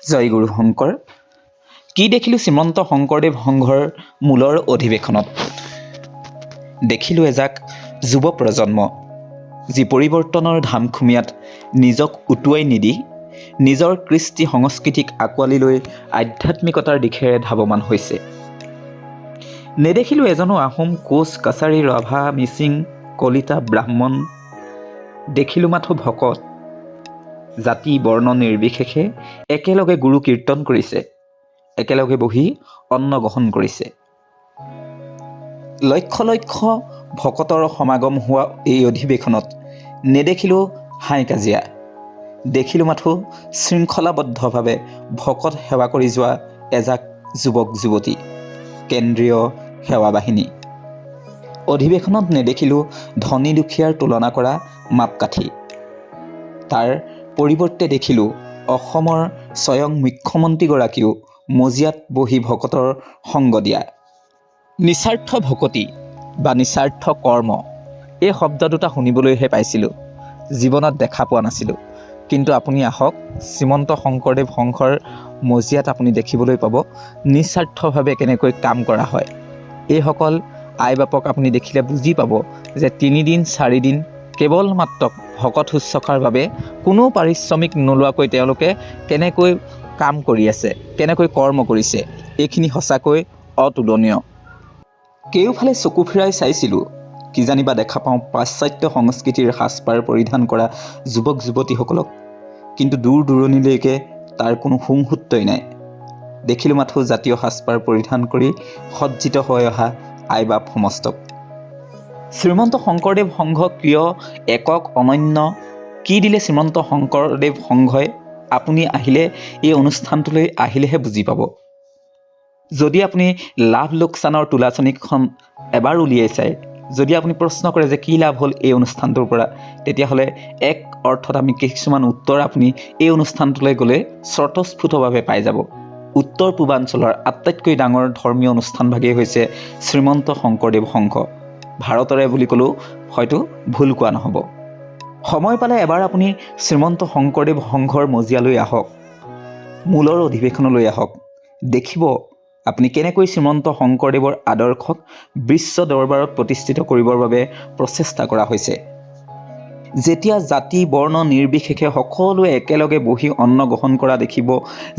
জয় গুৰু শংকৰ। কি দেখিলোঁ শ্ৰীমন্ত শংকৰদেৱ সংঘৰ মূলৰ অধিৱেশনত? দেখিলোঁ এজাক যুৱ প্ৰজন্ম, যি পৰিৱৰ্তনৰ ধামখুমীয়াত নিজক উটুৱাই নিদি নিজৰ কৃষ্টি সংস্কৃতিক আঁকোৱালি লৈ আধ্যাত্মিকতাৰ দিশেৰে ধাৱমান হৈছে। নেদেখিলোঁ এজনো আহোম, কোচ, কাছাৰী, ৰাভা, মিচিং, কলিতা, ব্ৰাহ্মণ। দেখিলোঁ মাথো ভকত, জাতি বৰ্ণ নিৰ্বিশেষে একেলগে গুৰু কীৰ্তন কৰিছে, একেলগে বহি অন্ন গ্ৰহণ কৰিছে। লক্ষ লক্ষ ভকতৰ সমাগম হোৱা এই অধিৱেশনত নেদেখিলোঁ হাই কাজিয়া, দেখিলোঁ মাথো শৃংখলাবদ্ধভাৱে ভকত সেৱা কৰি যোৱা এজাক যুৱক যুৱতী, কেন্দ্ৰীয় সেৱা বাহিনী। অধিৱেশনত নেদেখিলোঁ ধনী দুখীয়াৰ তুলনা কৰা মাপকাঠি, তাৰ পৰিৱৰ্তে দেখিলোঁ অসমৰ স্বয়ং মুখ্যমন্ত্ৰীগৰাকীও মজিয়াত বহি ভকতৰ সংগ দিয়া। নিস্বাৰ্থ ভকতি বা নিস্বাৰ্থ কৰ্ম, এই শব্দ দুটা শুনিবলৈহে পাইছিলোঁ, জীৱনত দেখা পোৱা নাছিলোঁ। কিন্তু আপুনি আহক, শ্ৰীমন্ত শংকৰদেৱ সংঘৰ মজিয়াত আপুনি দেখিবলৈ পাব নিস্বাৰ্থভাৱে কেনেকৈ কাম কৰা হয়। এইসকল আই বাপক আপুনি দেখিলে বুজি পাব যে 3 দিন 4 দিন কেৱল মাত্ৰ ভকত শুশ্ৰূষাৰ বাবে কোনো পাৰিশ্ৰমিক নোলোৱাকৈ তেওঁলোকে কেনেকৈ কাম কৰি আছে, কেনেকৈ কৰ্ম কৰিছে, এইখিনি সঁচাকৈ অতুলনীয়। কেওফালে চকু ফিৰাই চাইছিলোঁ, কিজানিবা দেখা পাওঁ পাশ্চাত্য সংস্কৃতিৰ সাজপাৰ পৰিধান কৰা যুৱক যুৱতীসকলক, কিন্তু দূৰ দূৰণিলৈকে তাৰ কোনো সংসূত্ৰই নাই। দেখিলোঁ মাথো জাতীয় সাজপাৰ পৰিধান কৰি সজ্জিত হৈ অহা আই বাপ সমস্তক। শ্ৰীমন্ত শংকৰদেৱ সংঘ কিয় একক অনন্য? কি দিলে শ্ৰীমন্ত শংকৰদেৱ সংঘই? আপুনি আহিলে, এই অনুষ্ঠানটোলৈ আহিলেহে বুজি পাব। যদি আপুনি লাভ লোকচানৰ তোলাচনীখন এবাৰ উলিয়াই চায়, যদি আপুনি প্ৰশ্ন কৰে যে কি লাভ হ'ল এই অনুষ্ঠানটোৰ পৰা, তেতিয়াহ'লে এক অৰ্থত আমি কিছুমান উত্তৰ আপুনি এই অনুষ্ঠানটোলৈ গ'লে স্বতঃস্ফূৰ্তভাৱে পাই যাব। উত্তৰ পূৰ্বাঞ্চলৰ আটাইতকৈ ডাঙৰ ধৰ্মীয় অনুষ্ঠানভাগেই হৈছে শ্ৰীমন্ত শংকৰদেৱ সংঘ। ভাৰতৰে বুলি ক'লেও হয়তো ভুল কোৱা নহ'ব। সময় পালে এবাৰ আপুনি শ্ৰীমন্ত শংকৰদেৱ সংঘৰ মজিয়ালৈ আহক, মূলৰ অধিৱেশনলৈ আহক, দেখিব আপুনি কেনেকৈ শ্ৰীমন্ত শংকৰদেৱৰ আদৰ্শক বিশ্ব দৰবাৰত প্ৰতিষ্ঠিত কৰিবৰ বাবে প্ৰচেষ্টা কৰা হৈছে। যেতিয়া জাতি বৰ্ণ নিৰ্বিশেষে সকলোৱে একেলগে বহি অন্ন গ্ৰহণ কৰা দেখিব,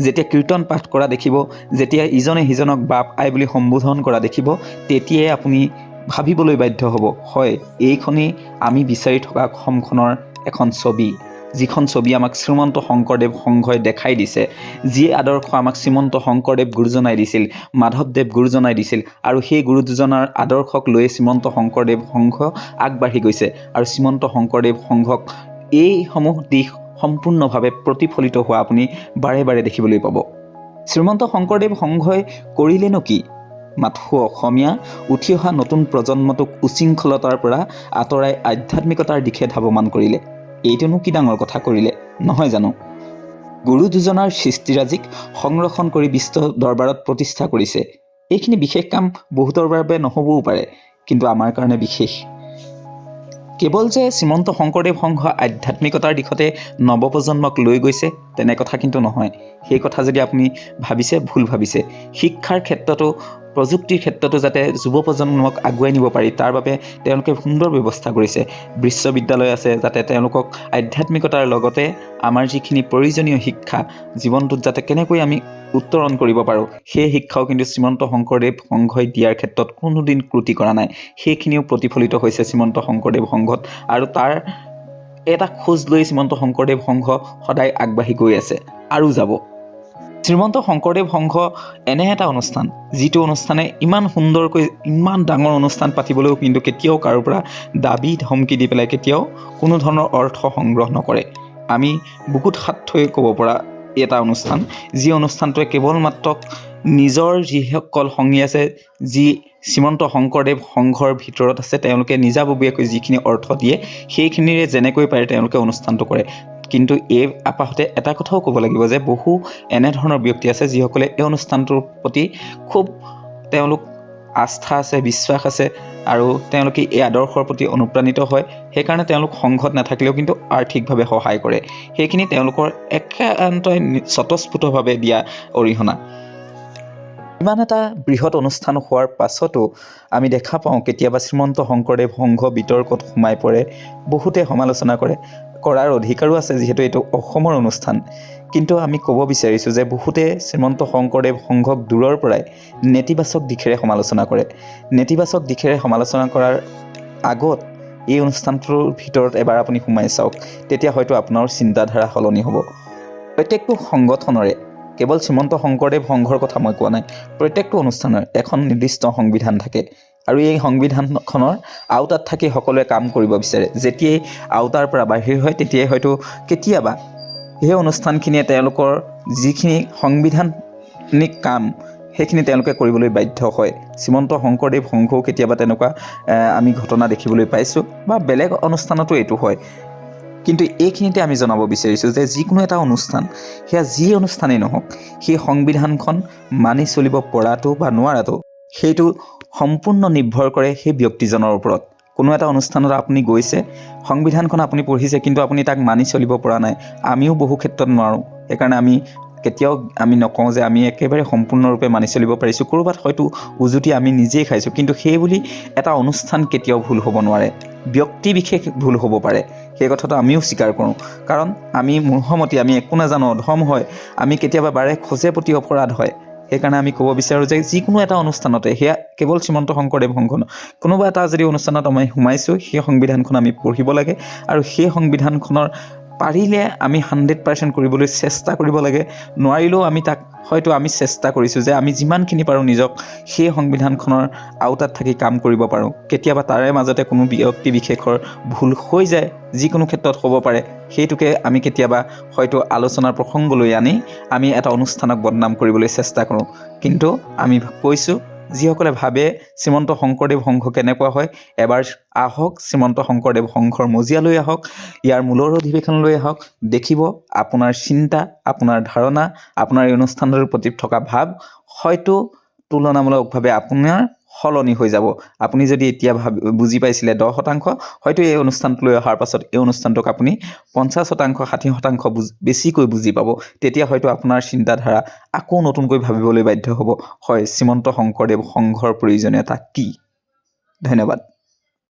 যেতিয়া কীৰ্তন পাঠ কৰা দেখিব, যেতিয়া ইজনে সিজনক বাপ আই বুলি সম্বোধন কৰা দেখিব, তেতিয়াই আপুনি ভাবিবলৈ বাধ্য হ'ব, হয়, এইখনেই আমি বিচাৰি থকা অসমখনৰ এখন ছবি, যিখন ছবি আমাক শ্ৰীমন্ত শংকৰদেৱ সংঘই দেখাই দিছে, যি আদৰ্শ আমাক শ্ৰীমন্ত শংকৰদেৱ গুৰুজনাই দিছিল, মাধৱদেৱ গুৰুজনাই দিছিল, আৰু সেই গুৰু দুজনাৰ আদৰ্শক লৈ শ্ৰীমন্ত শংকৰদেৱ সংঘ আগবাঢ়ি গৈছে। আৰু শ্ৰীমন্ত শংকৰদেৱ সংঘক এইসমূহ দিশ সম্পূৰ্ণভাৱে প্ৰতিফলিত হোৱা আপুনি বাৰে বাৰে দেখিবলৈ পাব। শ্ৰীমন্ত শংকৰদেৱ সংঘই কৰিলেনো কি? মাথো অসমীয়া উঠি অহা নতুন প্ৰজন্মটোক উশৃংখলতাৰ পৰা আঁতৰাই আধ্যাত্মিকতাৰ দিশে ধাৱমান কৰিলে। এইটোনো কি ডাঙৰ কথা কৰিলে নহয় জানো? গুৰু দুজনাৰ সৃষ্টিৰাজিক সংৰক্ষণ কৰি বিশ্ব দৰবাৰত প্ৰতিষ্ঠা কৰিছে। এইখিনি বিশেষ কাম বহুতৰ বাবে নহ'বও পাৰে, কিন্তু আমাৰ কাৰণে বিশেষ। কেৱল যে শ্ৰীমন্ত শংকৰদেৱ সংঘ আধ্যাত্মিকতাৰ দিশতে নৱপ্ৰজন্মক লৈ গৈছে তেনে কথা কিন্তু নহয়। সেই কথা যদি আপুনি ভাবিছে, ভুল ভাবিছে। শিক্ষাৰ ক্ষেত্ৰতো, প্ৰযুক্তিৰ ক্ষেত্ৰতো যাতে যুৱ প্ৰজন্মক আগুৱাই নিব পাৰি, তাৰ বাবে তেওঁলোকে সুন্দৰ ব্যৱস্থা কৰিছে। বিশ্ববিদ্যালয় আছে, যাতে তেওঁলোকক আধ্যাত্মিকতাৰ লগতে আমাৰ যিখিনি প্ৰয়োজনীয় শিক্ষা জীৱনটোত যাতে কেনেকৈ আমি উত্তৰণ কৰিব পাৰোঁ, সেই শিক্ষাও কিন্তু শ্ৰীমন্ত শংকৰদেৱ সংঘই দিয়াৰ ক্ষেত্ৰত কোনোদিন ত্ৰুটি কৰা নাই। সেইখিনিও প্ৰতিফলিত হৈছে শ্ৰীমন্ত শংকৰদেৱ সংঘত, আৰু তাৰ এটা খোজ লৈ শ্ৰীমন্ত শংকৰদেৱ সংঘ সদায় আগবাঢ়ি গৈ আছে আৰু যাব। শ্ৰীমন্ত শংকৰদেৱ সংঘ এনে এটা অনুষ্ঠান, যিটো অনুষ্ঠানে ইমান সুন্দৰকৈ ইমান ডাঙৰ অনুষ্ঠান পাতিবলৈও কিন্তু কেতিয়াও কাৰো পৰা দাবী ধমকি দি পেলাই কেতিয়াও কোনো ধৰণৰ অৰ্থ সংগ্ৰহ নকৰে। আমি বুকুত হাত থৈ ক'ব পৰা এটা অনুষ্ঠান, যি অনুষ্ঠানটোৱে কেৱল মাত্ৰ নিজৰ যিসকল সংগী আছে, যি শ্ৰীমন্ত শংকৰদেৱ সংঘৰ ভিতৰত আছে, তেওঁলোকে নিজাববীয়াকৈ যিখিনি অৰ্থ দিয়ে সেইখিনিৰে যেনেকৈ পাৰে তেওঁলোকে অনুষ্ঠানটো কৰে। কিন্তু এই আপাহতে এটা কথাও ক'ব লাগিব যে বহু এনেধৰণৰ ব্যক্তি আছে যিসকলে এই অনুষ্ঠানটোৰ প্ৰতি খুব তেওঁলোক আস্থা আছে, বিশ্বাস আছে আৰু তেওঁলোকে এই আদৰ্শৰ প্ৰতি অনুপ্ৰাণিত হয়। সেইকাৰণে তেওঁলোক সংঘত নাথাকিলেও কিন্তু আৰ্থিকভাৱে সহায় কৰে। সেইখিনি তেওঁলোকৰ একান্তই স্বতঃস্ফূৰ্তভাৱে দিয়া অৰিহণা। ইমান এটা বৃহৎ অনুষ্ঠান হোৱাৰ পাছতো আমি দেখা পাওঁ কেতিয়াবা শ্ৰীমন্ত শংকৰদেৱ সংঘ বিতৰ্কত সোমাই পৰে, বহুতে সমালোচনা কৰাৰ অধিকাৰো আছে যিহেতু এইটো অসমৰ অনুষ্ঠান। কিন্তু আমি ক'ব বিচাৰিছোঁ যে বহুতে শ্ৰীমন্ত শংকৰদেৱ সংঘক দূৰৰ পৰাই নেতিবাচক দিশেৰে সমালোচনা কৰে। নেতিবাচক দিশেৰে সমালোচনা কৰাৰ আগত এই অনুষ্ঠানটোৰ ভিতৰত এবাৰ আপুনি সোমাই চাওক, তেতিয়া হয়তো আপোনাৰ চিন্তাধাৰা সলনি হ'ব। প্ৰত্যেকটো সংগঠনৰে, কেৱল শ্ৰীমন্ত শংকৰদেৱ সংঘৰ কথা মই কোৱা নাই, প্ৰত্যেকটো অনুষ্ঠানৰ এখন নিৰ্দিষ্ট সংবিধান থাকে আৰু এই সংবিধানখনৰ আওতাত থাকি সকলোৱে কাম কৰিব বিচাৰে। যেতিয়াই আওতাৰ পৰা বাহিৰ হয় তেতিয়াই হয়তো কেতিয়াবা সেই অনুষ্ঠানখিনিয়ে তেওঁলোকৰ যিখিনি সাংবিধানিক কাম সেইখিনি তেওঁলোকে কৰিবলৈ বাধ্য হয়। শ্ৰীমন্ত শংকৰদেৱ সংঘও কেতিয়াবা তেনেকুৱা আমি ঘটনা দেখিবলৈ পাইছোঁ বা বেলেগ অনুষ্ঠানতো এইটো হয়। কিন্তু এইখিনিতে আমি জনাব বিচাৰিছোঁ যে যিকোনো এটা অনুষ্ঠান, সেয়া যি অনুষ্ঠানেই নহওক, সেই সংবিধানখন মানি চলিব পৰাটো বা নোৱাৰাটো সেইটো সম্পূৰ্ণ নিৰ্ভৰ কৰে সেই ব্যক্তিজনৰ ওপৰত। কোনো এটা অনুষ্ঠানত আপুনি গৈছে, সংবিধানখন আপুনি পঢ়িছে কিন্তু আপুনি তাক মানি চলিব পৰা নাই। আমিও বহু ক্ষেত্ৰত নোৱাৰোঁ। সেইকাৰণে কেতিয়াও আমি নকওঁ যে আমি একেবাৰে সম্পূৰ্ণৰূপে মানি চলিব পাৰিছোঁ। ক'ৰবাত হয়তো উজুতি আমি নিজেই খাইছোঁ, কিন্তু সেই বুলি এটা অনুষ্ঠান কেতিয়াও ভুল হ'ব নোৱাৰে। ব্যক্তি বিশেষ ভুল হ'ব পাৰে, সেই কথাটো আমিও স্বীকাৰ কৰোঁ। কাৰণ আমি মূৰ্খমতি, আমি একো নাজানো, অধম হয়, আমি কেতিয়াবা বাৰে খোজে প্ৰতি অপৰাধ হয়। সেইকাৰণে আমি ক'ব বিচাৰোঁ যে যিকোনো এটা অনুষ্ঠানতে, সেয়া কেৱল শ্ৰীমন্ত শংকৰদেৱ সংঘ, কোনোবা এটা যদি অনুষ্ঠানত আমি সোমাইছোঁ, সেই সংবিধানখন আমি পঢ়িব লাগে আৰু সেই সংবিধানখনৰ পাৰিলে আমি 100% কৰিবলৈ চেষ্টা কৰিব লাগে। নোৱাৰিলেও আমি তাক হয়তো আমি চেষ্টা কৰিছোঁ যে আমি যিমানখিনি পাৰোঁ নিজক সেই সংবিধানখনৰ আওতাত থাকি কাম কৰিব পাৰোঁ। কেতিয়াবা তাৰে মাজতে কোনো ব্যক্তি বিশেষৰ ভুল হৈ যায়, যিকোনো ক্ষেত্ৰত হ'ব পাৰে, সেইটোকে আমি কেতিয়াবা হয়তো আলোচনাৰ প্ৰসংগলৈ আনি আমি এটা অনুষ্ঠানক বদনাম কৰিবলৈ চেষ্টা কৰোঁ। কিন্তু আমি কৈছোঁ, যিসকলে ভাবে শ্ৰীমন্ত শংকৰদেৱ সংঘ কেনেকুৱা হয়, এবাৰ আহক শ্ৰীমন্ত শংকৰদেৱ সংঘৰ মজিয়ালৈ আহক, ইয়াৰ মূলৰ অধিৱেশনলৈ আহক, দেখিব আপোনাৰ চিন্তা, আপোনাৰ ধাৰণা, আপোনাৰ এই অনুষ্ঠানটোৰ প্ৰতি থকা ভাৱ হয়তো তুলনামূলকভাৱে আপোনাৰ সলনি হৈ যাব। আপুনি যদি এতিয়া বুজি পাইছিলে 10%, হয়তো এই অনুষ্ঠানটোলৈ অহাৰ পাছত এই অনুষ্ঠানটোক আপুনি 50%, 60% বেছিকৈ বুজি পাব। তেতিয়া হয়তো আপোনাৰ চিন্তাধাৰা আকৌ নতুনকৈ ভাবিবলৈ বাধ্য হ'ব, হয় শ্ৰীমন্ত শংকৰদেৱ সংঘৰ প্ৰয়োজনীয়তা কি। ধন্যবাদ।